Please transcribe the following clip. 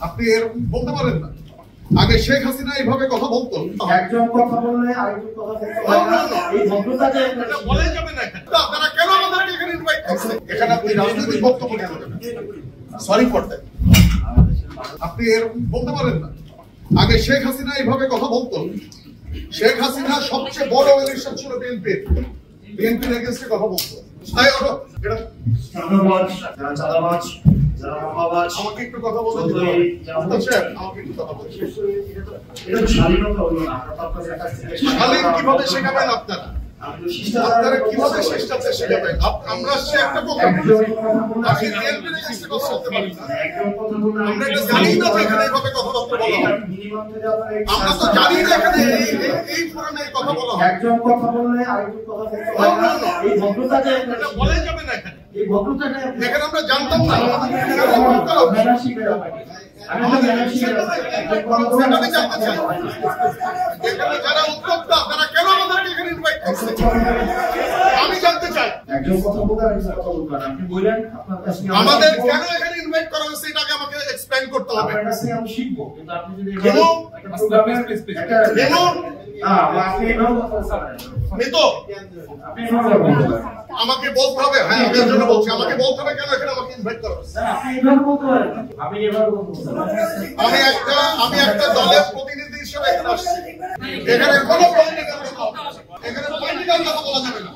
আপনি এরকম বলতে পারেন না। আগে শেখ হাসিনা এইভাবে কথা বলতো, একজন কথা বললে আরেকজন কথা বলতে হয় না, এই ভদ্রতাটা এটা বলাই যাবে না। আপনারা কেন আমাদেরকে এখানে ইনভাইট করছেন? এখানে আপনি রাজনৈতিক বক্তব্য দিতে পারেন, সরি ফর দ্যাট। আপনি এরকম বলতে পারেন না। আগে শেখ হাসিনা এইভাবে কথা বলতো। শেখ হাসিনা সবচেয়ে বড় ইলেকশন ছিল বিএনপির এগেইনস্টে কথা বলতো। আমাকে একটু কথা বলতে দিন। আমাকে একটু কথা বলতে দিন। শালীন কিভাবে শেখাবেন আপনারা? আপনারা কিভাবে শিষ্টাচার শেখাবেন? আমরা সে একটা প্রোগ্রাম আপনি বিএনপির এগেইনস্টে কথা বলতে পারেন না। আমরা এটা জানি না যে এখানে এইভাবে কথাবার্তা বলা হয়। আমরা তো জানি না এখানে এই ফোরামে কথা বলা হয়। একজন কথা বললে আরেকজন কথা বলতে হয় না, এই ভদ্রতাটা এটা বলাই যাবে না। এই ভদ্রতাটা এখানে আমরা জানতাম না। ম্যানার শিখে যাবে। আমি তো ম্যানার শিখে যাবে। আমি জানতে চাই এখানে যারা উদ্যোক্তা তারা কেন আমাদেরকে এখানে ইনভাইট করছে? আমি জানতে চাই। একজন কথা বলতে আরেকজন কথা বলবেন। আপনি বলেন আপনার কাছে আমাদের কেন এখানে ইনভাইট করা হয়েছে এটাকে আমাকে এক্সপ্লেইন করতে হবে। আপনার কাছে আমি শিখবো, কিন্তু আপনি যদি কেন একটা প্রোগ্রামে একটা কেন আপনি এভাবে কথা বলছেন মিতো আপনি এভাবে বলবেন। আমাকে বলতে হবে। হ্যাঁ আমি এর জন্য বলছি, আমাকে বলতে হবে কেন এখানে আমাকে ইনভাইট করা হয়েছে। স্যার আপনি এভাবে বলতে পারেন, আমি এভাবে বলতে আমি একটা দলের প্রতিনিধি হিসেবে এখানে আসছি। এখানে কোনো পলিটিক্যাল কথা বলা যাবে না।